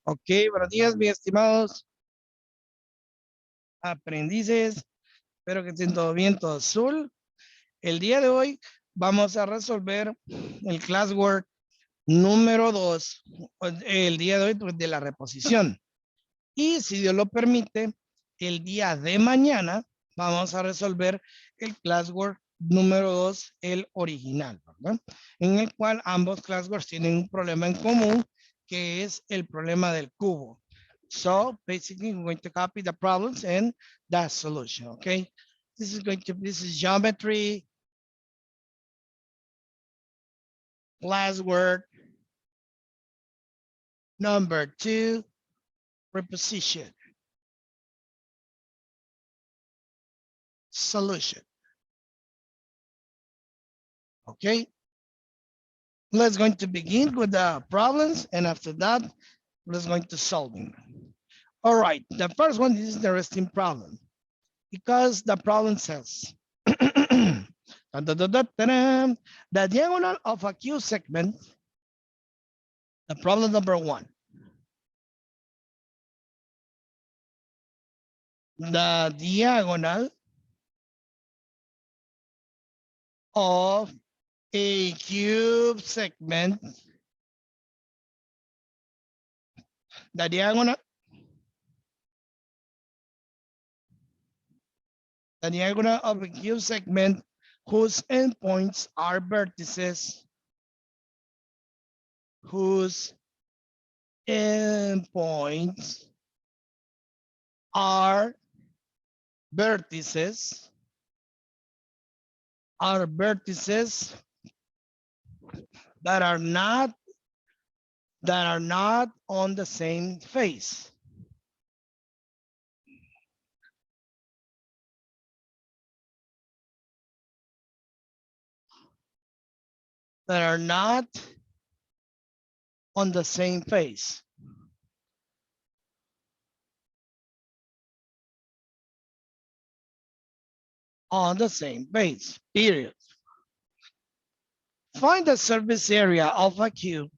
Ok, buenos días, mis estimados aprendices. Espero que estén todo bien, todo azul. El día de hoy vamos a resolver el classwork número 2. El día de hoy pues, de la reposición. Y si Dios lo permite, el día de mañana vamos a resolver el classwork número 2, el original, ¿verdad? En el cual ambos classworks tienen un problema en común, que es el problema del cubo. So basically, we're going to copy the problems and the solution, okay? This is geometry, classwork, number 2, reposition, solution, okay? Let's going to begin with the problems, and after that, let's going to solving. All right, the first one is an interesting problem because the problem says the diagonal of a Q segment, the problem number 1. The diagonal of a cube segment, the diagonal of a cube segment whose endpoints are vertices, whose endpoints are vertices that are not on the same face. That are not on the same face. On the same base, period. Find the surface area of a cube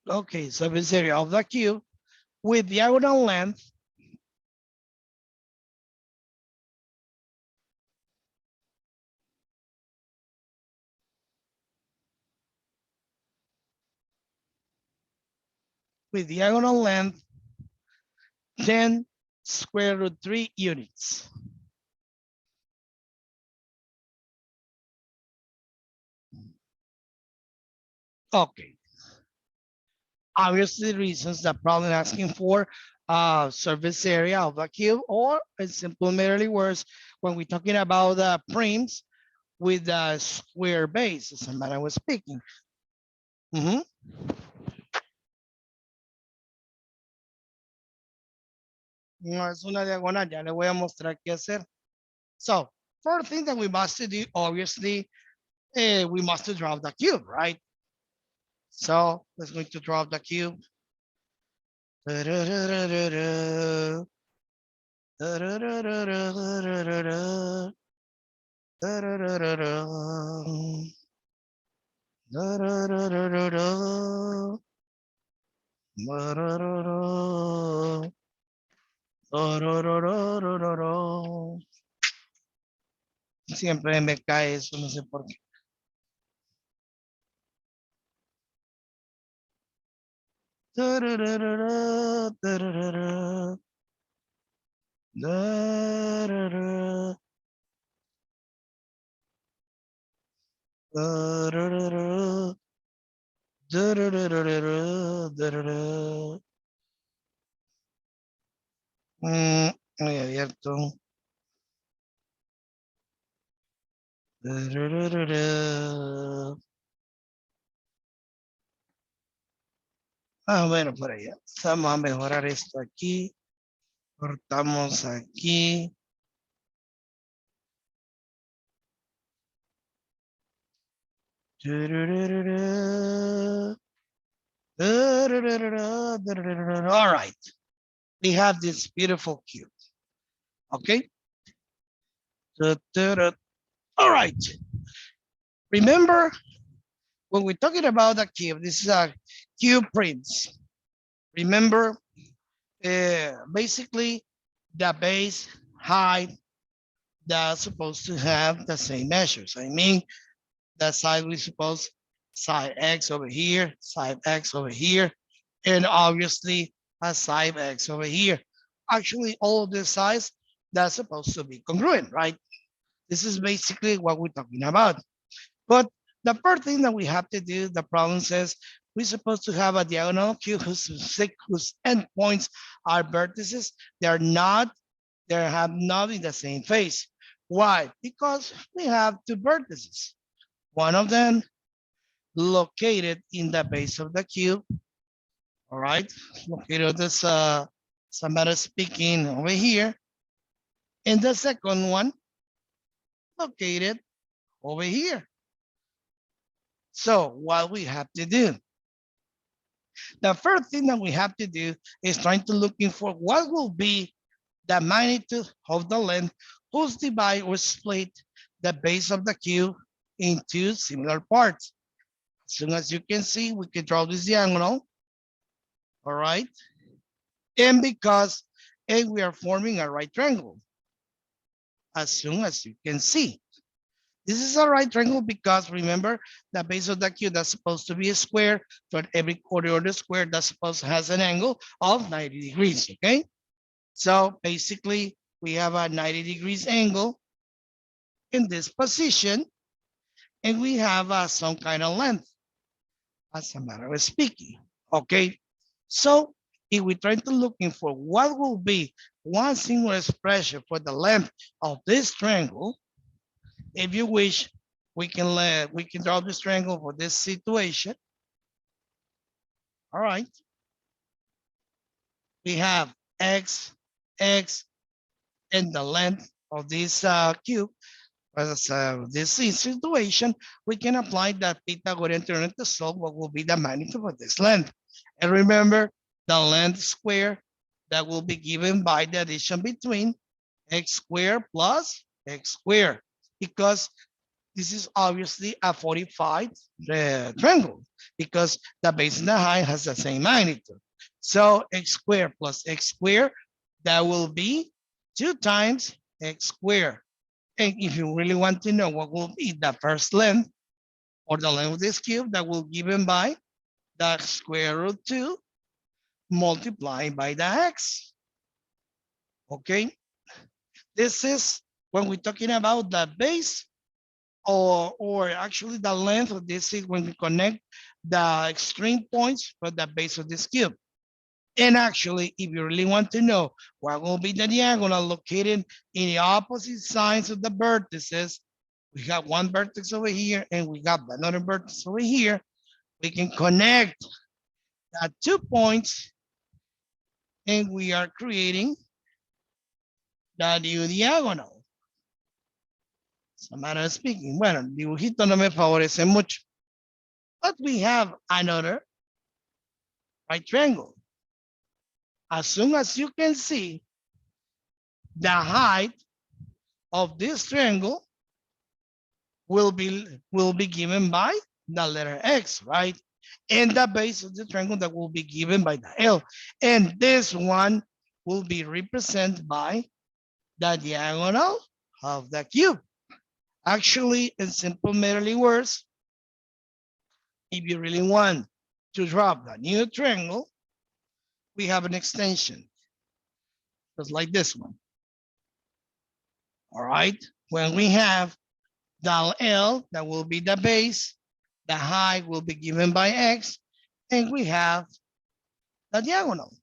okay, surface area of the cube with diagonal length with diagonal length 10 square root 3 units. Okay. Obviously, the reasons the problem asking for surface area of a cube, or in simple merely words, when we're talking about the prims with the square base, as a matter was speaking. No es una diagonal, ya le voy a mostrar qué hacer. So, first thing that we must do, obviously, we must draw the cube, right? So, let's going to draw the cube. Siempre me cae eso, no sé por qué. Muy abierto. Ah, bueno, por allá. Vamos a mejorar esto aquí. Cortamos aquí. All right. we have this beautiful cube. Okay. All right. Remember when we're talking about a cube, this is a cube prints. Remember, basically the base, height, that's supposed to have the same measures. I mean, the side we suppose side X over here, side X over here, and obviously a side X over here. Actually, all of the sides that's supposed to be congruent, right? This is basically what we're talking about. But the first thing that we have to do, the problem says we're supposed to have a diagonal cube whose endpoints are vertices. They have not in the same face. Why? Because we have two vertices. One of them located in the base of the cube. All right, located this somebody speaking over here. And the second one located over here. So what we have to do, the first thing that we have to do is trying to looking for what will be the magnitude of the length whose divide or split the base of the cube into similar parts. As soon as you can see, we can draw this diagonal. All right. And because we are forming a right triangle. As soon as you can see. This is a right triangle because remember the base of the cube that's supposed to be a square. So every quarter of the square that's supposed to has an angle of 90 degrees. Okay. So basically we have a 90 degrees angle in this position and we have some kind of length as a matter of speaking. Okay. So if we try to looking for what will be one single expression for the length of this triangle, if you wish, we can draw this triangle for this situation. All right. We have x, x, and the length of this cube. As this situation, we can apply that Pythagorean theorem to solve what will be the magnitude of this length. And remember, the length square that will be given by the addition between x squared plus x squared, because this is obviously a 45 triangle because the base and the height has the same magnitude. So x squared plus x squared, that will be 2 times x squared. And if you really want to know what will be the first length or the length of this cube, that will be given by the square root 2 multiplied by the x. Okay. This is when we're talking about the base or actually the length of this is when we connect the extreme points for the base of this cube. And actually, if you really want to know what will be the diagonal located in the opposite sides of the vertices, we have one vertex over here and we got another vertex over here. We can connect the 2 points and we are creating the new diagonal. As a matter of speaking, bueno, el dibujito no me favorece mucho. But we have another right triangle. As soon as you can see, the height of this triangle will be given by the letter X, right? And the base of the triangle that will be given by the L. And this one will be represented by the diagonal of the cube. Actually, in simple merely words, if you really want to draw the new triangle, we have an extension, just like this one. All right, when we have the L, that will be the base, the height will be given by X, and we have the diagonal,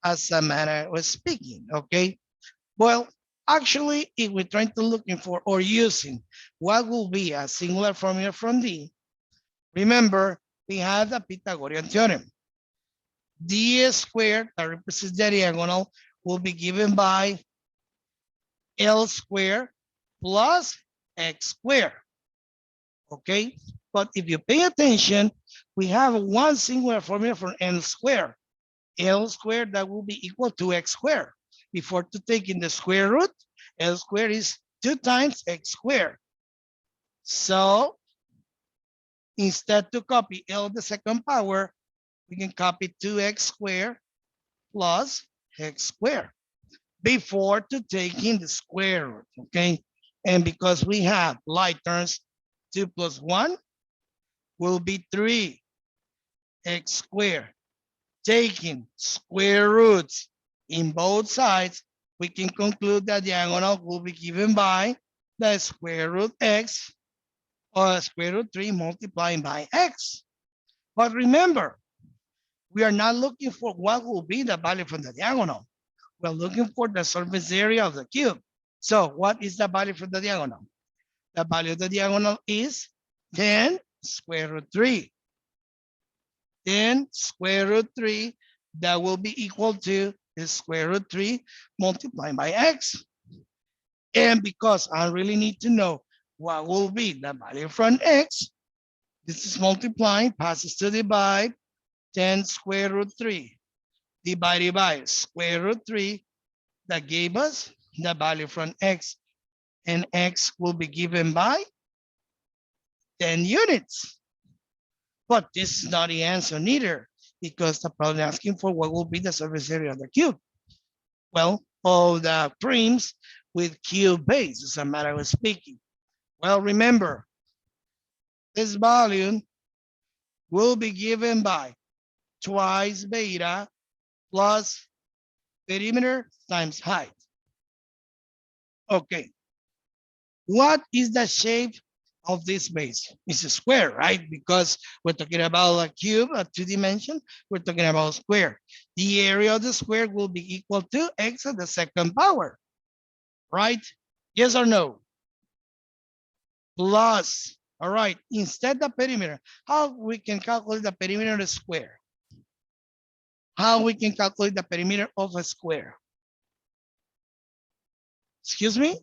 as a matter of speaking, okay? Well, actually, if we're trying to looking for or using what will be a singular formula from D, remember, we have the Pythagorean theorem. D squared, that represents the diagonal, will be given by L squared plus X squared. Okay, but if you pay attention, we have one singular formula for N squared. L squared, that will be equal to x squared. Before to taking the square root, L squared is 2 times x squared. So instead to copy L the second power, we can copy 2x squared plus x squared before to taking the square root, okay? And because we have like terms, 2 plus 1 will be 3x squared. Taking square roots in both sides, we can conclude that diagonal will be given by the square root x or square root 3 multiplying by x. But remember, we are not looking for what will be the value from the diagonal. We're looking for the surface area of the cube. So what is the value for the diagonal? The value of the diagonal is 10 square root 3. 10 square root 3, that will be equal to the square root 3 multiplied by x. And because I really need to know what will be the value from x, this is multiplying, passes to divide, 10 square root 3 divided by square root 3, that gave us the value from x, and x will be given by 10 units. But this is not the answer neither, because the problem asking for what will be the surface area of the cube. Well, all the primes with cube base, as a matter of speaking. Well, remember, this volume will be given by twice beta plus perimeter times height. Okay, what is the shape of this base? It's a square, right? Because we're talking about a cube, a 2-dimension, we're talking about a square. The area of the square will be equal to x to the second power, right? Yes or no? Plus, all right, instead the perimeter, how we can calculate the perimeter of a square? How we can calculate the perimeter of a square? Excuse me?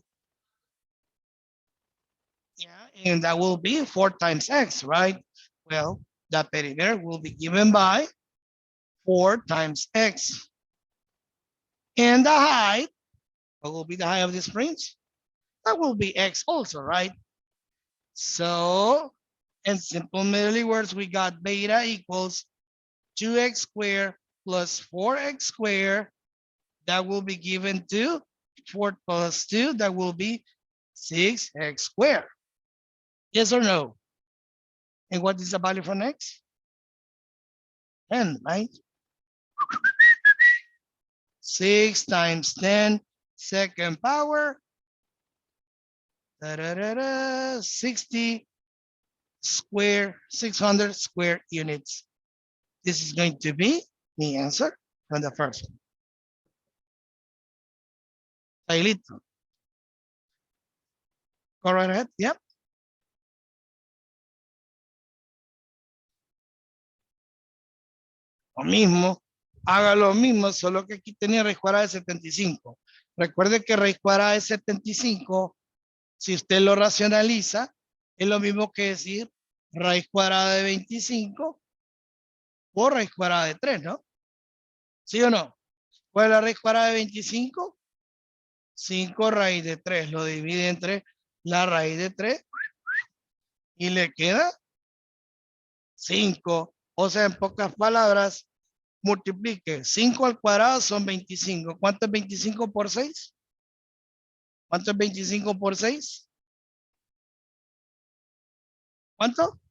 Yeah, and that will be 4 times x, right? Well, the perimeter will be given by 4 times x. And the height, what will be the height of the springs? That will be x also, right? So, in simple middle words, we got beta equals 2x squared plus 4x squared. That will be given to 4 plus 2, that will be 6x squared. Yes or no? And what is the value for x? 10, right? 6 times 10 second power, 60 square, 600 square units. This is going to be the answer from the first one. Ahí Go right ahead. Yep. Lo mismo. Haga lo mismo, solo que aquí tenía raíz cuadrada de 75. Recuerde que raíz cuadrada de 75, si usted lo racionaliza, es lo mismo que decir raíz cuadrada de 25 por raíz cuadrada de 3, ¿no? ¿Sí o no? ¿Cuál es la raíz cuadrada de 25? 5 raíz de 3. Lo divide entre la raíz de 3 y le queda 5. O sea, en pocas palabras, multiplique 5 al cuadrado son 25. ¿Cuánto es 25 por 6? ¿Cuánto es 25 por 6? ¿Cuánto?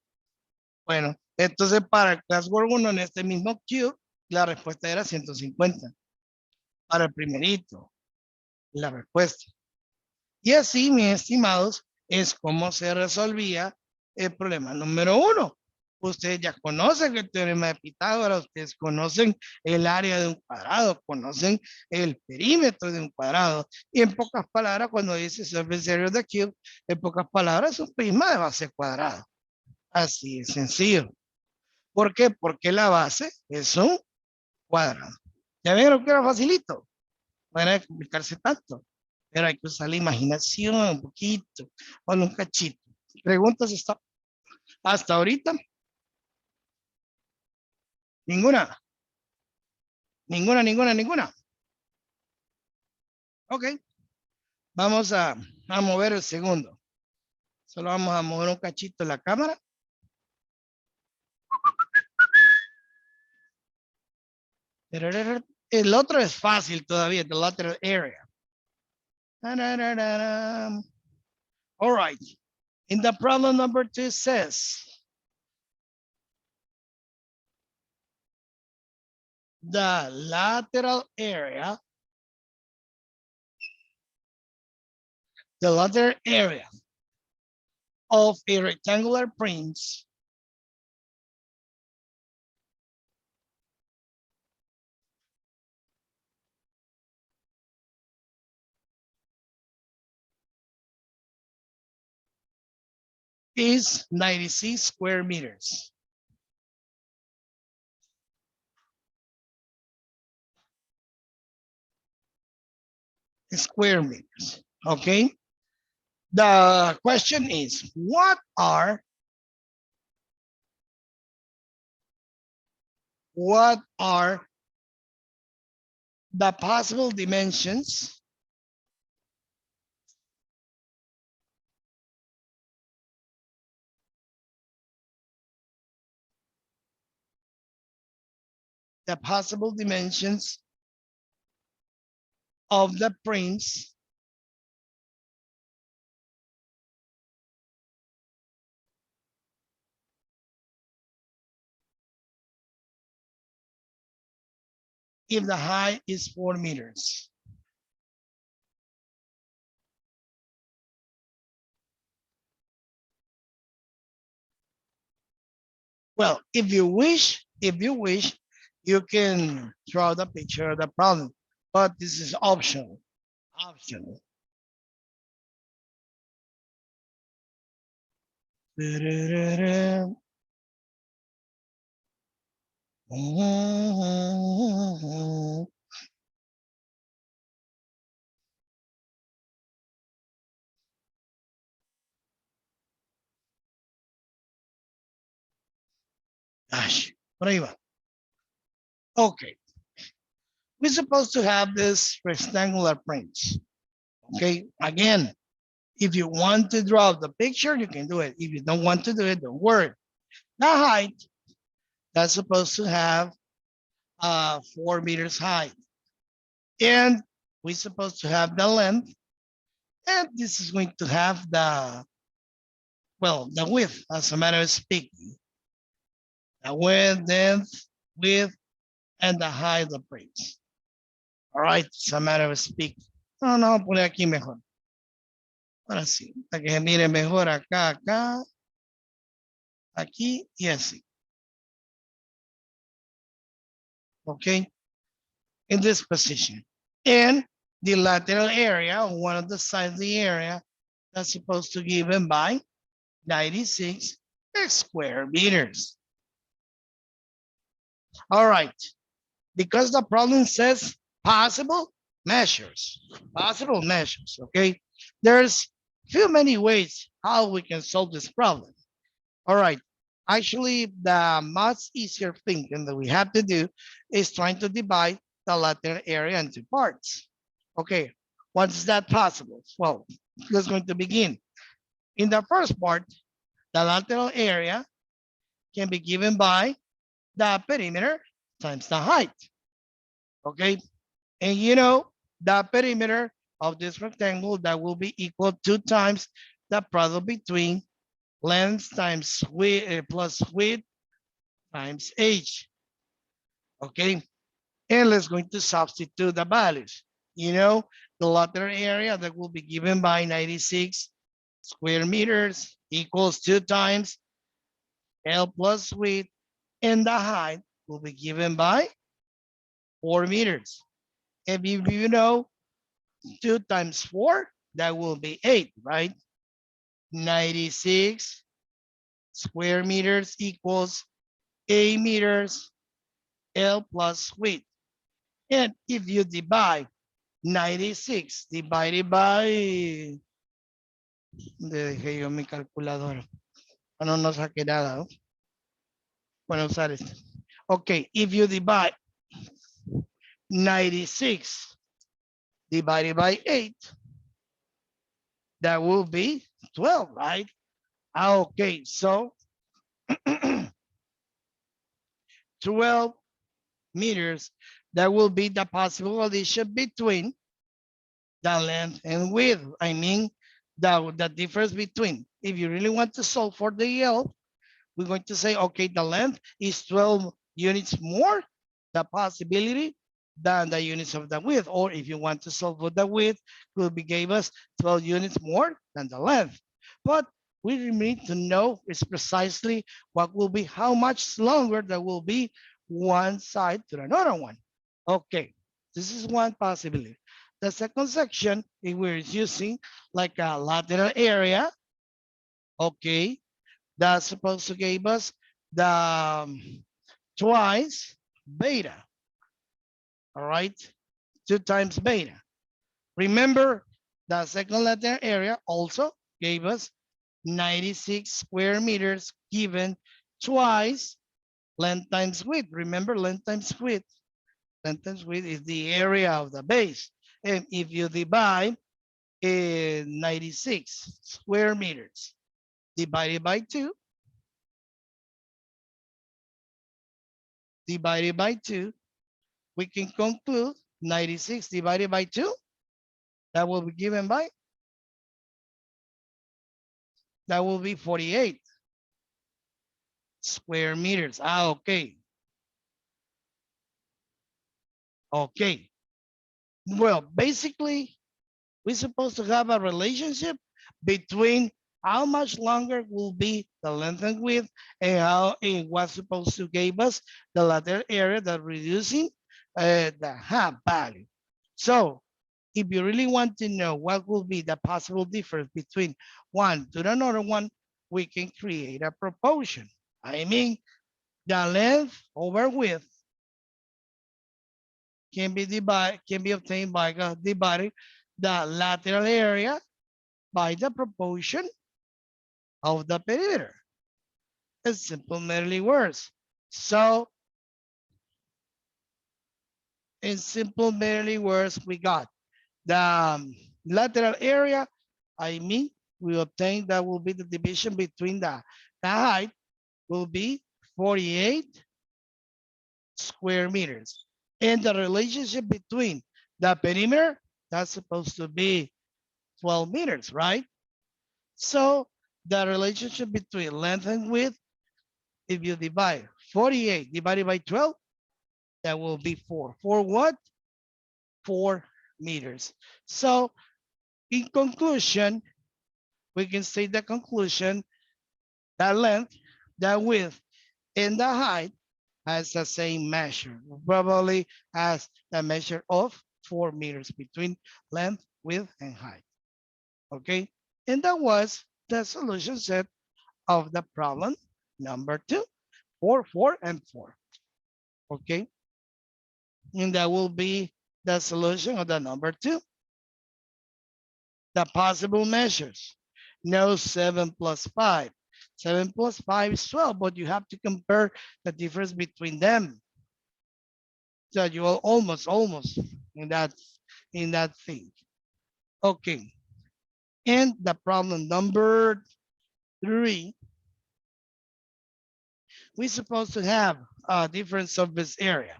Bueno, entonces para el Classwork 1 en este mismo cube, la respuesta era 150. Para el primerito, la respuesta. Y así, mis estimados, es como se resolvía el problema número 1. Ustedes ya conocen el teorema de Pitágoras, ustedes conocen el área de un cuadrado, conocen el perímetro de un cuadrado. Y en pocas palabras, cuando dice surface area of the cube, en pocas palabras es un prisma de base cuadrada. Así de sencillo. ¿Por qué? Porque la base es un cuadrado. ¿Ya vieron que era facilito? No era de complicarse tanto, pero hay que usar la imaginación un poquito, o un cachito. ¿Preguntas hasta ahorita? Ninguna. Ninguna, ninguna, ninguna. Ok, vamos a mover el segundo. Solo vamos a mover un cachito la cámara. El otro es fácil todavía, the lateral area. All right. In the problem number 2 says, the lateral area of a rectangular prints is 96 square meters. Square meters, okay? The question is, what are the possible dimensions of the prints if the height is 4 meters? Well, if you wish, you can draw the picture of the problem, but this is optional. Optional. Gosh, por ahí va. Okay, we're supposed to have this rectangular prints. Okay, again, if you want to draw the picture, you can do it. If you don't want to do it, don't worry. The height, that's supposed to have 4 meters high. And we're supposed to have the length. And this is going to have the width, as a matter of speaking. The width, and the height of the prints. All right, it's a matter of speaking. No, poner aquí mejor. Ahora sí, para que se mire mejor acá, aquí y así. Okay, in this position. And the lateral area, one of the sides of the area, that's supposed to be given by 96 square meters. All right, because the problem says possible measures, okay? There's too many ways how we can solve this problem. All right, actually, the much easier thing that we have to do is trying to divide the lateral area into parts. Okay, once that possible? Well, let's going to begin. In the first part, the lateral area can be given by the perimeter times the height. Okay, and you know, the perimeter of this rectangle, that will be equal to 2 times the product between length times width plus width times h. Okay, and let's going to substitute the values. You know, the lateral area that will be given by 96 square meters equals 2 times L plus width, and the height will be given by 4 meters. If you know 2 times 4, that will be 8, right? 96 square meters equals 8 meters L plus width. And if you divide 96 divided by, dejé yo mi calculadora, no saqué nada, ¿no? Bueno, usar esto. Okay, if you divide 96 divided by 8, that will be 12, right? Okay, so 12 meters, that will be the possible addition between the length and width. I mean, the difference between, if you really want to solve for the L, we're going to say, okay, the length is 12 units more, the possibility, than the units of the width. Or if you want to solve for the width, could be gave us 12 units more than the length. But we need to know is precisely what will be, how much longer there will be one side to another one. Okay, this is one possibility. The second section, if we're using like a lateral area, okay, that's supposed to give us the twice beta, all right? 2 times beta. Remember, the second lateral area also gave us 96 square meters given twice length times width. Remember, length times width. Length times width is the area of the base. And if you divide 96 square meters divided by 2, we can conclude 96 divided by 2, that will be given by, that will be 48 square meters. Okay. Okay. Well, basically, we're supposed to have a relationship between how much longer will be the length and width and how it was supposed to give us the lateral area that reducing the half value. So if you really want to know what will be the possible difference between one to another one, we can create a proportion. I mean, the length over width can be obtained by dividing the lateral area by the proportion of the perimeter. It's simple merely words. So in simple merely words, we got the lateral area. I mean, we obtain that will be the division between the height will be 48 square meters. And the relationship between the perimeter, that's supposed to be 12 meters, right? So the relationship between length and width, if you divide 48 divided by 12, that will be 4. For what? 4 meters. So in conclusion, we can say the conclusion, that length, that width, and the height has the same measure, probably has the measure of 4 meters between length, width, and height. Okay, and that was the solution set of the problem number 2, 4, 4, and 4. Okay, and that will be the solution of the number 2. The possible measures. No 7 plus 5. 7 plus 5 is 12, but you have to compare the difference between them. So you are almost in that thing. Okay. And the problem number 3, we're supposed to have a different surface area.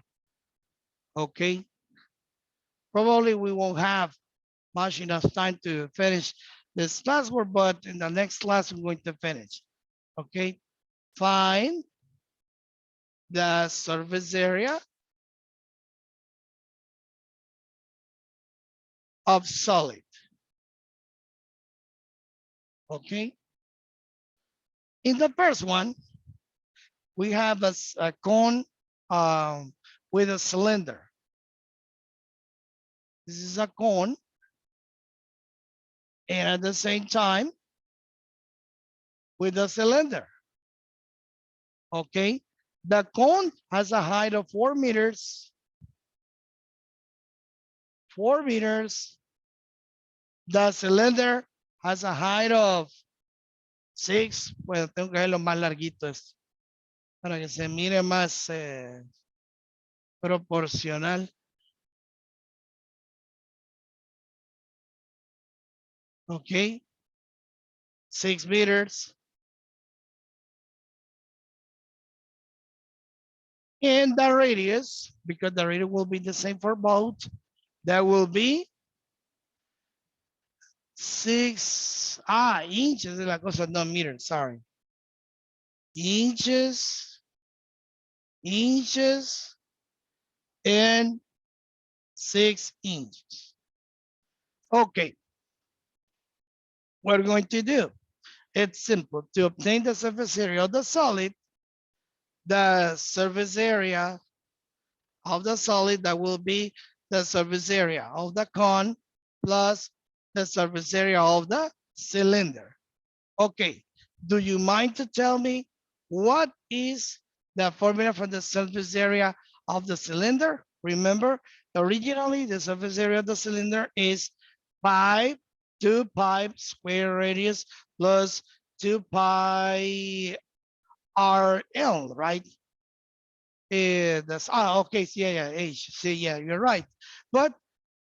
Okay. Probably we won't have much enough time to finish this classwork, but in the next class, we're going to finish. Okay. Find the surface area of solid. Okay. In the first one, we have a cone with a cylinder. This is a cone. And at the same time, with a cylinder. Okay. The cone has a height of 4 meters. 4 meters. The cylinder has a height of 6. Bueno, tengo que hacerlo más larguito esto para que se mire más proporcional. Okay, 6 meters. And the radius, because the radius will be the same for both, that will be 6 inches de la cosa, no meters, sorry. Inches, inches, and 6 inches. Okay, what we're going to do, it's simple. To obtain the surface area of the solid, the surface area of the solid, that will be the surface area of the cone plus the surface area of the cylinder. Okay, do you mind to tell me what is the formula for the surface area of the cylinder? Remember, originally the surface area of the cylinder is pi, 2 pi square radius plus 2 pi RL, right? That's okay. So yeah, H. See, yeah, you're right. But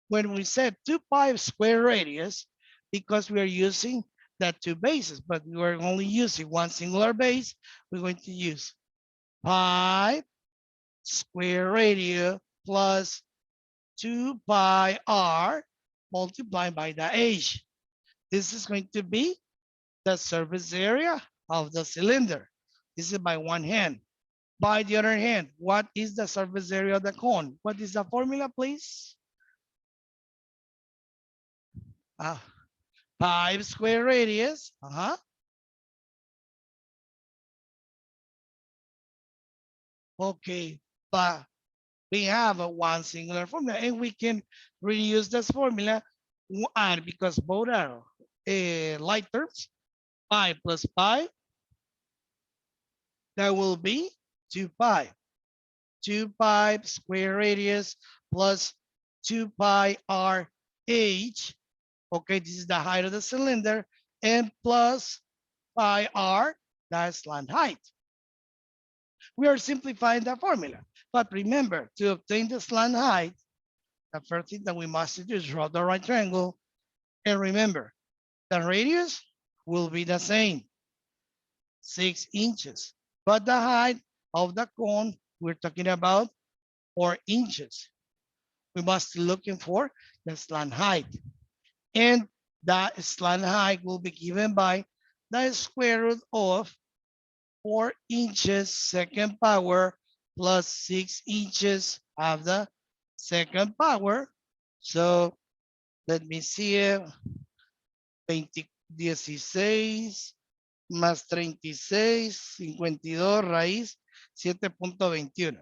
when we said 2 pi square radius, because we are using that two bases, but we are only using one singular base, we're going to use pi square radius plus 2 pi r multiplied by the H. This is going to be the surface area of the cylinder. This is by one hand. By the other hand, what is the surface area of the cone? What is the formula, please? Uh, pi square radius. Okay, but we have a one singular formula and we can reuse this formula and because both are like terms, pi plus pi, that will be 2 pi. 2 pi square radius plus 2 pi r h. Okay, this is the height of the cylinder and plus pi r, that's slant height. We are simplifying the formula. But remember, to obtain the slant height, the first thing that we must do is draw the right triangle. And remember, the radius will be the same, 6 inches. But the height of the cone, we're talking about 4 inches. We must be looking for the slant height. And that slant height will be given by the square root of 4 inches second power plus 6 inches of the second power. So let me see it. 16 más 36, 52 raíz 7.21.